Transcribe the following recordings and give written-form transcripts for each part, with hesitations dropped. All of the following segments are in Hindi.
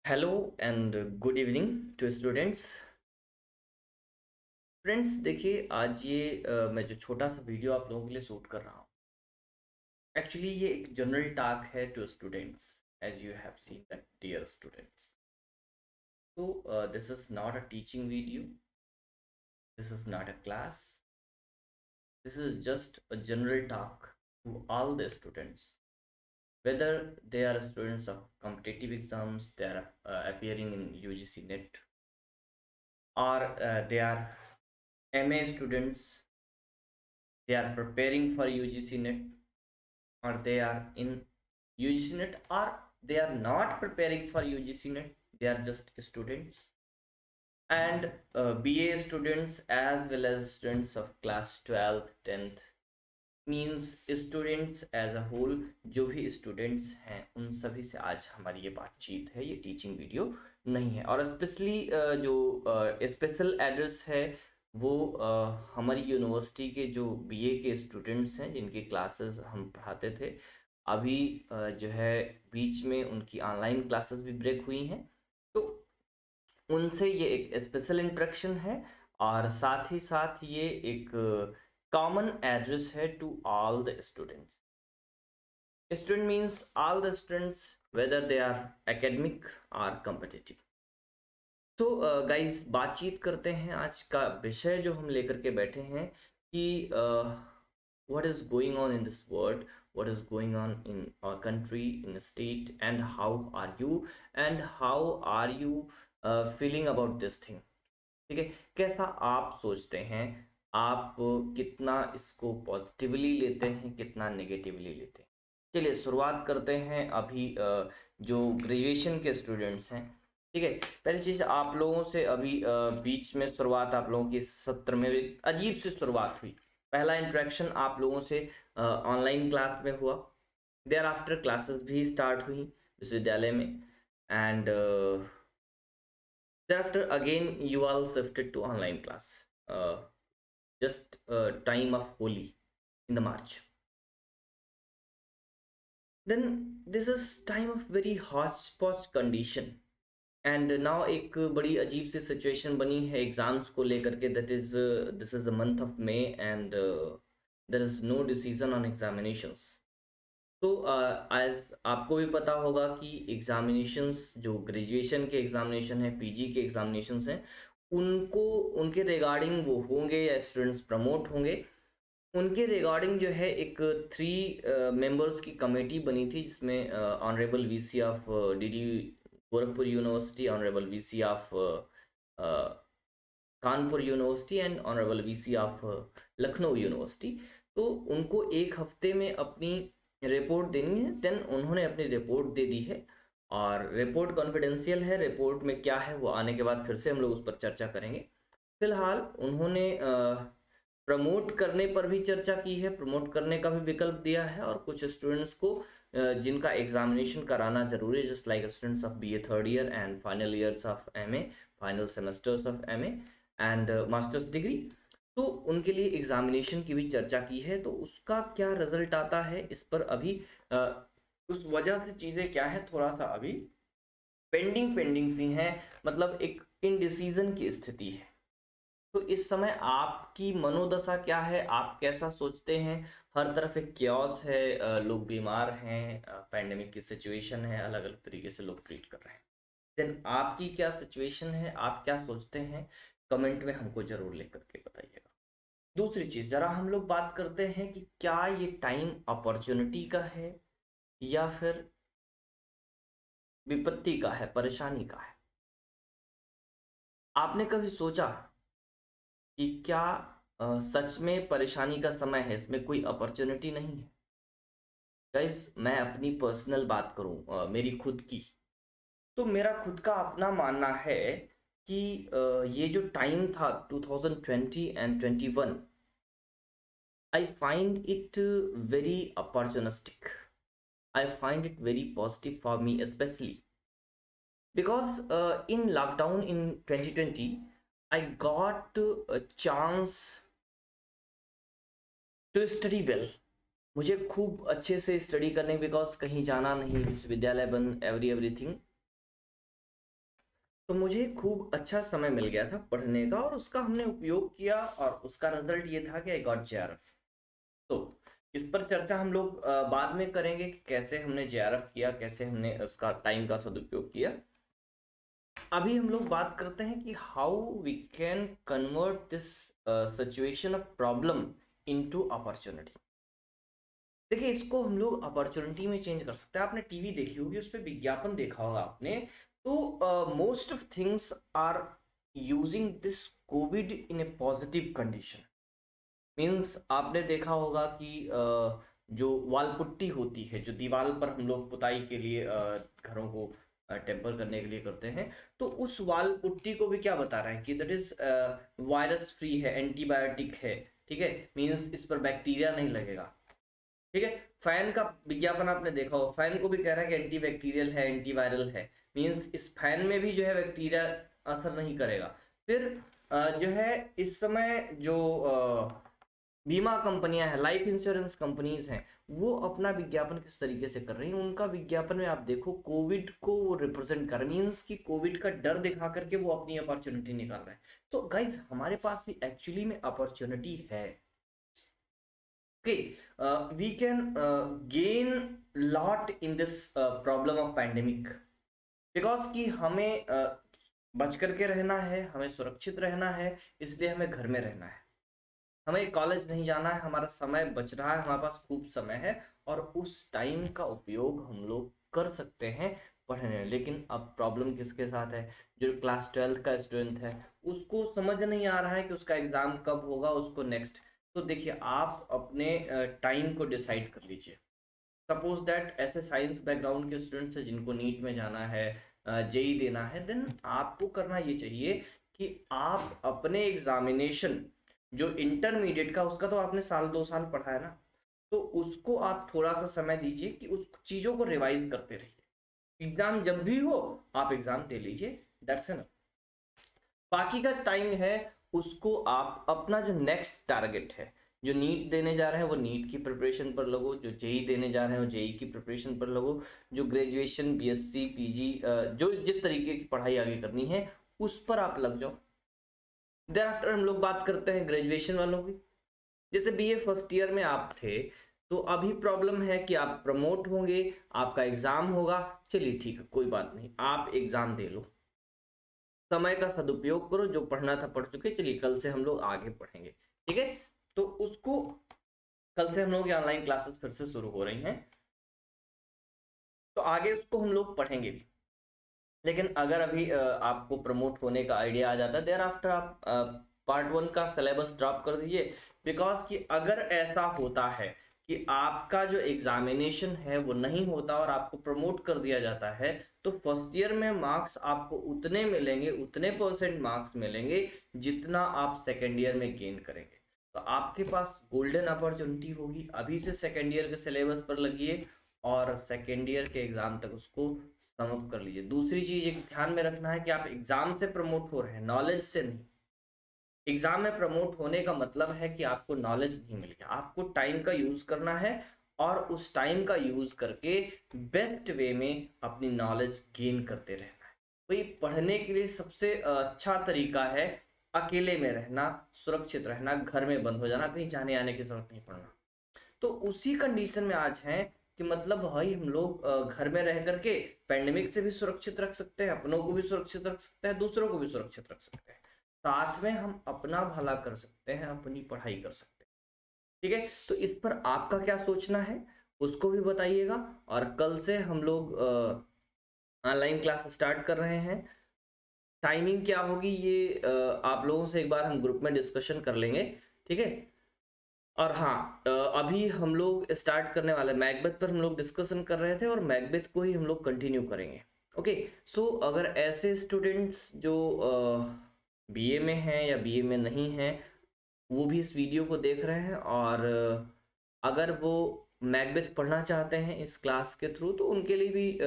Hello and good evening to students. Friends देखिए, आज ये मैं जो छोटा सा वीडियो आप लोगों के लिए शूट कर रहा हूँ, एक्चुअली ये एक जनरल टॉक है to students, as you have seen that dear students. तो this is not a teaching video, this is not a class, this is just a general talk to all the students, whether they are students of competitive exams, they are appearing in UGC NET, or they are MA students, they are preparing for UGC NET, or they are in UGC NET, or they are not preparing for UGC NET, they are just students. And BA students as well as students of class 12th 10th, means students as a whole, जो भी स्टूडेंट्स हैं उन सभी से आज हमारी ये बातचीत है, ये टीचिंग वीडियो नहीं है। और स्पेशली जो स्पेशल एड्रेस है वो हमारी यूनिवर्सिटी के जो बीए के स्टूडेंट्स हैं जिनकी क्लासेस हम पढ़ाते थे, अभी जो है बीच में उनकी ऑनलाइन क्लासेस भी ब्रेक हुई हैं, तो उनसे ये एक स्पेशल इंट्रैक्शन है। और साथ ही साथ ये एक common address है to all the students. Student means all the students, whether they are academic or competitive. तो गाइस, बातचीत करते हैं। आज का विषय जो हम लेकर के बैठे हैं कि what is going on in this world, what is going on in our country, in the state, and how are you, and how are you feeling about this thing. ठीक है, कैसा आप सोचते हैं, आप कितना इसको पॉजिटिवली लेते हैं, कितना नेगेटिवली लेते हैं। चलिए शुरुआत करते हैं। अभी जो ग्रेजुएशन के स्टूडेंट्स हैं, ठीक है, पहली चीज़ आप लोगों से अभी बीच में शुरुआत आप लोगों की सत्र में अजीब सी शुरुआत हुई। पहला इंट्रैक्शन आप लोगों से ऑनलाइन क्लास में हुआ, देयर आफ्टर क्लासेस भी स्टार्ट हुई विश्वविद्यालय में, and thereafter again you all shifted to online class, just time of Holi in the March. Then this is time of very hodgepodge condition, and now एक बड़ी अजीब सी सिचुएशन बनी है एग्जाम्स को लेकर के, that is this is a month of May and there is no decision on examinations. तो एज आपको भी पता होगा कि एग्जामिनेशंस जो ग्रेजुएशन के एग्जामिनेशन है, पीजी के एग्जामिनेशंस हैं, उनको उनके रिगार्डिंग वो होंगे या स्टूडेंट्स प्रमोट होंगे, उनके रिगार्डिंग जो है एक 3 मेंबर्स की कमेटी बनी थी, जिसमें honourable VC of DD Gorakhpur university, honourable VC of Kanpur university and honourable VC of Lucknow university. तो उनको एक हफ्ते में अपनी रिपोर्ट देनी है। देन उन्होंने अपनी रिपोर्ट दे दी है, और रिपोर्ट कॉन्फिडेंशियल है। रिपोर्ट में क्या है वो आने के बाद फिर से हम लोग उस पर चर्चा करेंगे। फिलहाल उन्होंने प्रमोट करने पर भी चर्चा की है, प्रमोट करने का भी विकल्प दिया है, और कुछ स्टूडेंट्स को जिनका एग्जामिनेशन कराना जरूरी है, just like students of BA third year and final years of MA, final semesters of MA and masters degree, तो उनके लिए एग्जामिनेशन की भी चर्चा की है। तो उसका क्या रिजल्ट आता है इस पर अभी उस वजह से चीज़ें क्या है, थोड़ा सा अभी पेंडिंग सी हैं, मतलब एक इनडिसीजन की स्थिति है। तो इस समय आपकी मनोदशा क्या है, आप कैसा सोचते हैं? हर तरफ एक क्योस है, लोग बीमार हैं, पैंडेमिक की सिचुएशन है, अलग अलग तरीके से लोग ट्रीट कर रहे हैं। देन आपकी क्या सिचुएशन है, आप क्या सोचते हैं, कमेंट में हमको जरूर लेकर के बताइएगा। दूसरी चीज, जरा हम लोग बात करते हैं कि क्या ये टाइम अपॉर्चुनिटी का है या फिर विपत्ति का है, परेशानी का है। आपने कभी सोचा कि क्या सच में परेशानी का समय है, इसमें कोई अपॉर्चुनिटी नहीं है? गाइस, मैं अपनी पर्सनल बात करूं, मेरी खुद की, तो मेरा खुद का अपना मानना है कि ये जो टाइम था 2020 and 21, I find it very opportunistic, I find it very positive for me, specially because in lockdown in 2020 I got a chance to study well. मुझे खूब अच्छे से स्टडी करने, बिकॉज कहीं जाना नहीं, विश्वविद्यालय बंद, एवरीथिंग। तो मुझे खूब अच्छा समय मिल गया था पढ़ने का और उसका हमने उपयोग किया और उसका रिजल्ट ये था कि आई गॉट जेआरएफ। तो इस पर चर्चा हम लोग बाद में करेंगे कि कैसे हमने जेआरएफ किया, कैसे हमने उसका टाइम का सदुपयोग किया। अभी हम लोग बात करते हैं कि how we can convert this situation of problem into opportunity. देखिए, इसको हम लोग अपॉर्चुनिटी में चेंज कर सकते हैं। आपने टीवी देखी होगी, उस पर विज्ञापन देखा होगा आपने। तो most of things are using this Covid in a positive condition. Means आपने देखा होगा कि जो वाल पुट्टी होती है, जो दीवार पर हम लोग पुताई के लिए घरों को टेम्पर करने के लिए करते हैं, तो उस वाल पुट्टी को भी क्या बता रहा है कि दैट इज वायरस फ्री है, एंटीबायोटिक है। ठीक है, मीन्स इस पर बैक्टीरिया नहीं लगेगा। ठीक है, फैन का विज्ञापन आपने देखा हो, फैन को भी कह रहा है कि एंटी बैक्टीरियल है, एंटीवायरल है। मीन्स इस फैन में भी जो है बैक्टीरिया असर नहीं करेगा। फिर जो है इस समय जो बीमा कंपनियां हैं, लाइफ इंश्योरेंस कंपनीज हैं, वो अपना विज्ञापन किस तरीके से कर रही हैं। उनका विज्ञापन में आप देखो कोविड को रिप्रेजेंट कर, मीन्स कि कोविड का डर दिखा करके वो अपनी अपॉर्चुनिटी निकाल रहे हैं। तो गाइज, हमारे पास भी एक्चुअली में अपॉर्चुनिटी है। Okay, we can gain lot in this problem of pandemic, because कि हमें बच करके रहना है, हमें सुरक्षित रहना है, इसलिए हमें घर में रहना है। हमें कॉलेज नहीं जाना है, हमारा समय बच रहा है, हमारे पास खूब समय है और उस टाइम का उपयोग हम लोग कर सकते हैं पढ़ने में। लेकिन अब प्रॉब्लम किसके साथ है? जो क्लास 12 का स्टूडेंट है, उसको समझ नहीं आ रहा है कि उसका एग्जाम कब होगा, उसको नेक्स्ट। तो देखिए, आप अपने टाइम को डिसाइड कर लीजिए। सपोज दैट ऐसे साइंस बैकग्राउंड के स्टूडेंट्स हैं जिनको नीट में जाना है, जेई देना है, देन आपको करना ये चाहिए कि आप अपने एग्जामिनेशन जो इंटरमीडिएट का, उसका तो आपने साल 2 साल पढ़ा है ना, तो उसको आप थोड़ा सा समय दीजिए कि उस चीज़ों को रिवाइज करते रहिए। एग्जाम जब भी हो आप एग्जाम दे लीजिए, दैट्स एनफ। बाकी का टाइम है उसको आप अपना जो नेक्स्ट टारगेट है, जो नीट देने जा रहे हैं वो नीट की प्रिपरेशन पर लगो, जो जेई देने जा रहे हैं वो जेई की प्रिपरेशन पर लगो, जो ग्रेजुएशन बीएससी पीजी जो जिस तरीके की पढ़ाई आगे करनी है उस पर आप लग जाओ। देर आफ्टर हम लोग बात करते हैं ग्रेजुएशन वालों की। जैसे बीए फर्स्ट ईयर में आप थे, तो अभी प्रॉब्लम है कि आप प्रमोट होंगे, आपका एग्जाम होगा। चलिए ठीक है, कोई बात नहीं, आप एग्जाम दे लो, समय का सदुपयोग करो, जो पढ़ना था पढ़ चुके, चलिए कल से हम लोग आगे पढ़ेंगे। ठीक है, तो उसको कल से हम लोग ऑनलाइन क्लासेस फिर से शुरू हो रही हैं, तो आगे उसको हम लोग पढ़ेंगे भी। लेकिन अगर अभी आपको प्रमोट होने का आइडिया आ जाता है, देर आफ्टर आप पार्ट 1 का सिलेबस ड्रॉप कर दीजिए। बिकॉज कि अगर ऐसा होता है कि आपका जो एग्जामिनेशन है वो नहीं होता और आपको प्रमोट कर दिया जाता है, तो फर्स्ट ईयर में मार्क्स आपको उतने मिलेंगे, उतने परसेंट मार्क्स मिलेंगे जितना आप सेकेंड ईयर में गेन करेंगे। तो आपके पास गोल्डन अपॉर्चुनिटी होगी, अभी से सेकेंड ईयर के सिलेबस पर लगिए और सेकेंड ईयर के एग्जाम तक उसको सम अप कर लीजिए। दूसरी चीज एक ध्यान में रखना है कि आप एग्जाम से प्रमोट हो रहे हैं, नॉलेज से नहीं। एग्जाम में प्रमोट होने का मतलब है कि आपको नॉलेज नहीं मिल गया, आपको टाइम का यूज करना है और उस टाइम का यूज करके बेस्ट वे में अपनी नॉलेज गेन करते रहना है। तो ये पढ़ने के लिए सबसे अच्छा तरीका है अकेले में रहना, सुरक्षित रहना, घर में बंद हो जाना, कहीं जाने आने की जरूरत नहीं पड़ना। तो उसी कंडीशन में आज हैं कि मतलब भाई हम लोग घर में रह करके पैंडेमिक से भी सुरक्षित रख सकते हैं, अपनों को भी सुरक्षित रख सकते हैं, दूसरों को भी सुरक्षित रख सकते हैं, साथ में हम अपना भला कर सकते हैं, अपनी पढ़ाई कर सकते हैं। ठीक है, तो इस पर आपका क्या सोचना है उसको भी बताइएगा। और कल से हम लोग ऑनलाइन क्लास स्टार्ट कर रहे हैं। टाइमिंग क्या होगी ये आप लोगों से एक बार हम ग्रुप में डिस्कशन कर लेंगे। ठीक है, और हाँ, अभी हम लोग स्टार्ट करने वाले मैकबेथ पर हम लोग डिस्कशन कर रहे थे और मैकबेथ को ही हम लोग कंटिन्यू करेंगे। ओके, सो अगर ऐसे स्टूडेंट्स जो बीए में हैं या बीए में नहीं हैं, वो भी इस वीडियो को देख रहे हैं और अगर वो मैकबेथ पढ़ना चाहते हैं इस क्लास के थ्रू, तो उनके लिए भी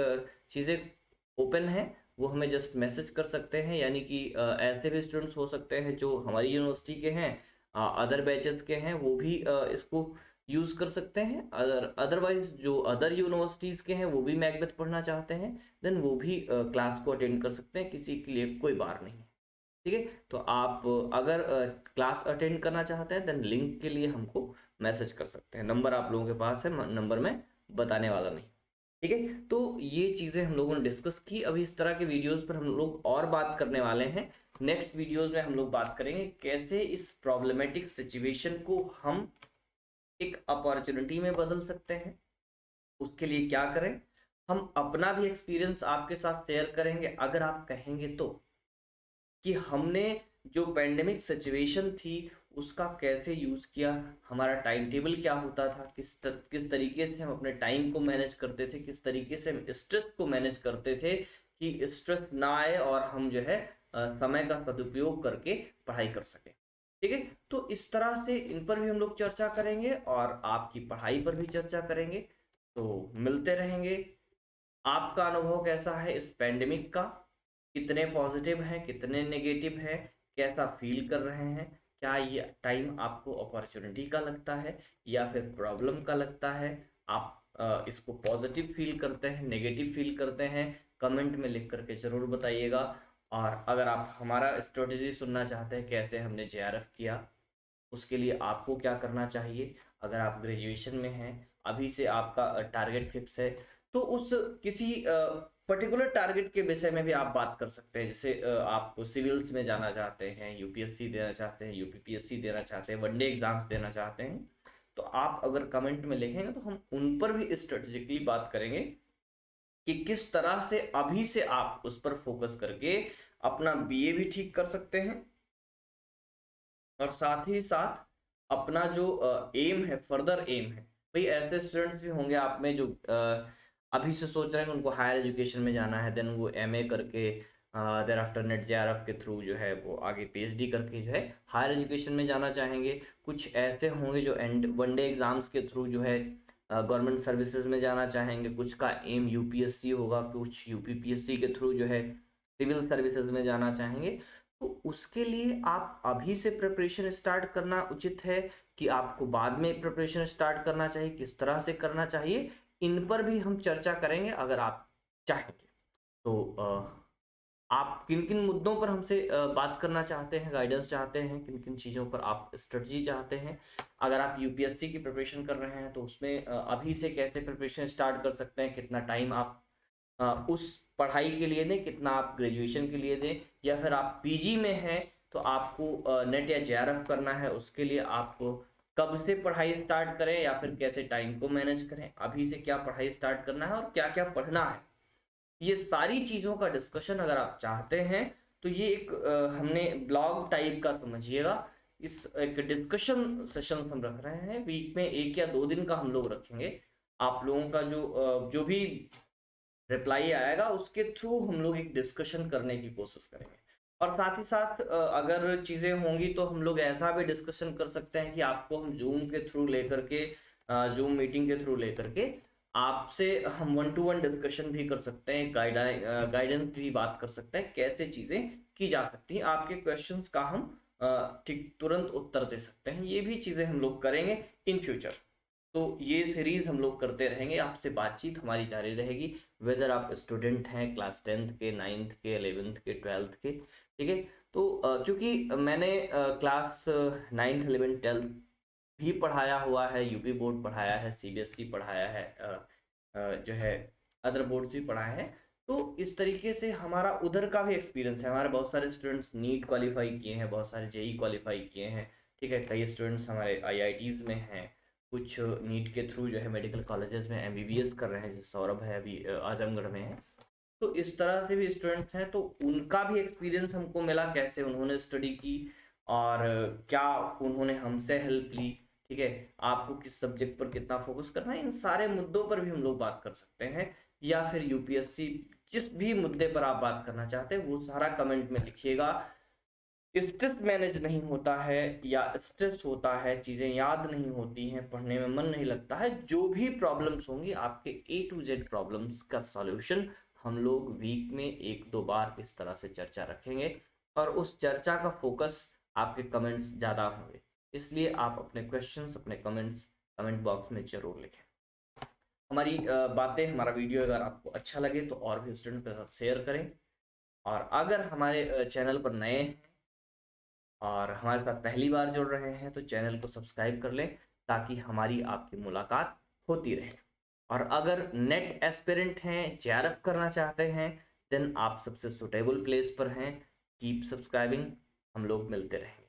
चीज़ें ओपन हैं। वो हमें जस्ट मैसेज कर सकते हैं, यानी कि ऐसे भी स्टूडेंट्स हो सकते हैं जो हमारी यूनिवर्सिटी के हैं, अदर बैचेस के हैं, वो भी इसको यूज़ कर सकते हैं। अदरवाइज जो अदर यूनिवर्सिटीज़ के हैं वो भी मैकबेथ पढ़ना चाहते हैं, देन वो भी क्लास को अटेंड कर सकते हैं, किसी के लिए कोई बार नहीं है। ठीक है, तो आप अगर क्लास अटेंड करना चाहते हैं देन लिंक के लिए हमको मैसेज कर सकते हैं। नंबर आप लोगों के पास है, नंबर में बताने वाला नहीं। ठीक है, तो ये चीज़ें हम लोगों ने डिस्कस की। अभी इस तरह के वीडियोस पर हम लोग और बात करने वाले हैं। नेक्स्ट वीडियोस में हम लोग बात करेंगे कैसे इस प्रॉब्लमेटिक सिचुएशन को हम एक अपॉर्चुनिटी में बदल सकते हैं। उसके लिए क्या करें, हम अपना भी एक्सपीरियंस आपके साथ शेयर करेंगे अगर आप कहेंगे तो, कि हमने जो पेंडेमिक सिचुएशन थी उसका कैसे यूज़ किया, हमारा टाइम टेबल क्या होता था, किस तरीके से हम अपने टाइम को मैनेज करते थे, किस तरीके से हम स्ट्रेस को मैनेज करते थे कि स्ट्रेस ना आए और हम जो है समय का सदुपयोग करके पढ़ाई कर सकें। ठीक है, तो इस तरह से इन पर भी हम लोग चर्चा करेंगे और आपकी पढ़ाई पर भी चर्चा करेंगे। तो मिलते रहेंगे। आपका अनुभव कैसा है इस पेंडेमिक का, कितने पॉजिटिव हैं, कितने नेगेटिव हैं, कैसा फील कर रहे हैं, क्या ये टाइम आपको अपॉर्चुनिटी का लगता है या फिर प्रॉब्लम का लगता है, आप इसको पॉजिटिव फील करते हैं, नेगेटिव फील करते हैं, कमेंट में लिख करके ज़रूर बताइएगा। और अगर आप हमारा स्ट्रेटजी सुनना चाहते हैं कैसे हमने जेआरएफ किया, उसके लिए आपको क्या करना चाहिए, अगर आप ग्रेजुएशन में हैं, अभी से आपका टारगेट फिक्स है, तो उस किसी पर्टिकुलर टारगेट के विषय में भी आप बात कर सकते हैं। जैसे आप सिविल्स में जाना चाहते हैं, यूपीएससी देना चाहते हैं, यूपीपीएससी देना चाहते हैं, वनडे एग्जाम्स देना चाहते हैं, तो आप अगर कमेंट में लिखेंगे तो हम उन पर भी स्ट्रेटेजिकली बात करेंगे कि किस तरह से अभी से आप उस पर फोकस करके अपना बीए भी ठीक कर सकते हैं और साथ ही साथ अपना जो एम है, फर्दर एम है। भाई ऐसे स्टूडेंट्स भी होंगे आप में जो अभी से सोच रहे हैं उनको हायर एजुकेशन में जाना है, देन वो एमए करके देर आफ्टर नेट जेआरएफ के थ्रू जो है वो आगे पीएचडी करके जो है हायर एजुकेशन में जाना चाहेंगे। कुछ ऐसे होंगे जो वनडे एग्जाम्स के थ्रू जो है गवर्नमेंट सर्विसेज में जाना चाहेंगे, कुछ का एम यूपीएससी होगा, कुछ यूपीपीएससी के थ्रू जो है सिविल सर्विसेज में जाना चाहेंगे। तो उसके लिए आप अभी से प्रिपरेशन स्टार्ट करना उचित है कि आपको बाद में प्रिपरेशन स्टार्ट करना चाहिए, किस तरह से करना चाहिए, इन पर भी हम चर्चा करेंगे अगर आप चाहेंगे तो। आप किन किन मुद्दों पर हमसे बात करना चाहते हैं, गाइडेंस चाहते हैं, किन किन चीज़ों पर आप स्ट्रेटजी चाहते हैं। अगर आप यूपीएससी की प्रिपरेशन कर रहे हैं तो उसमें अभी से कैसे प्रिपरेशन स्टार्ट कर सकते हैं, कितना टाइम आप उस पढ़ाई के लिए दें, कितना आप ग्रेजुएशन के लिए दें, या फिर आप पीजी में हैं तो आपको नेट या जेआरएफ करना है, उसके लिए आपको कब से पढ़ाई स्टार्ट करें या फिर कैसे टाइम को मैनेज करें, अभी से क्या पढ़ाई स्टार्ट करना है और क्या क्या पढ़ना है, ये सारी चीज़ों का डिस्कशन अगर आप चाहते हैं तो ये एक हमने ब्लॉग टाइप का समझिएगा। इस एक डिस्कशन सेशन हम रख रहे हैं, वीक में 1 या 2 दिन का हम लोग रखेंगे। आप लोगों का जो भी रिप्लाई आएगा उसके थ्रू हम लोग एक डिस्कशन करने की कोशिश करेंगे। और साथ ही साथ अगर चीज़ें होंगी तो हम लोग ऐसा भी डिस्कशन कर सकते हैं कि आपको हम जूम के थ्रू लेकर के, जूम मीटिंग के थ्रू लेकर के आपसे हम 1-to-1 डिस्कशन भी कर सकते हैं, गाइडेंस भी बात कर सकते हैं, कैसे चीज़ें की जा सकती हैं, आपके क्वेश्चंस का हम ठीक तुरंत उत्तर दे सकते हैं। ये भी चीज़ें हम लोग करेंगे इन फ्यूचर। तो ये सीरीज हम लोग करते रहेंगे, आपसे बातचीत हमारी जारी रहेगी, वेदर आप स्टूडेंट हैं क्लास 10th के, 9th के, 11th के, 12th के। ठीक है, तो चूंकि मैंने क्लास 9th 11th 12th भी पढ़ाया हुआ है, यूपी बोर्ड पढ़ाया है, सीबीएसई पढ़ाया है, जो है अदर बोर्ड भी पढ़ाए हैं, तो इस तरीके से हमारा उधर का भी एक्सपीरियंस है। हमारे बहुत सारे स्टूडेंट्स नीट क्वालिफाई किए हैं, बहुत सारे जेई क्वालिफाई किए हैं। ठीक है, कई स्टूडेंट्स हमारे आईआईटीज़ में हैं, कुछ नीट के थ्रू जो है मेडिकल कॉलेजेस में एमबीबीएस कर रहे हैं, जैसे सौरभ है अभी आजमगढ़ में है। तो इस तरह से भी स्टूडेंट्स हैं, तो उनका भी एक्सपीरियंस हमको मिला, कैसे उन्होंने स्टडी की और क्या उन्होंने हमसे हेल्प ली। ठीक है, आपको किस सब्जेक्ट पर कितना फोकस करना है, इन सारे मुद्दों पर भी हम लोग बात कर सकते हैं। या फिर यूपीएससी जिस भी मुद्दे पर आप बात करना चाहते हैं वो सारा कमेंट में लिखिएगा। स्ट्रेस मैनेज नहीं होता है या स्ट्रेस होता है, चीज़ें याद नहीं होती हैं, पढ़ने में मन नहीं लगता है, जो भी प्रॉब्लम्स होंगी आपके A to Z प्रॉब्लम्स का सॉल्यूशन हम लोग वीक में 1-2 बार इस तरह से चर्चा रखेंगे और उस चर्चा का फोकस आपके कमेंट्स ज़्यादा होंगे। इसलिए आप अपने क्वेश्चंस, अपने कमेंट्स कमेंट बॉक्स में ज़रूर लिखें। हमारी बातें, हमारा वीडियो अगर आपको अच्छा लगे तो और भी स्टूडेंट के साथ शेयर करें, और अगर हमारे चैनल पर नए हैं और हमारे साथ पहली बार जुड़ रहे हैं तो चैनल को सब्सक्राइब कर लें ताकि हमारी आपकी मुलाकात होती रहे। और अगर नेट एस्पिरेंट हैं, जेआरएफ करना चाहते हैं, देन आप सबसे सुटेबल प्लेस पर हैं। कीप सब्सक्राइबिंग, हम लोग मिलते रहेंगे।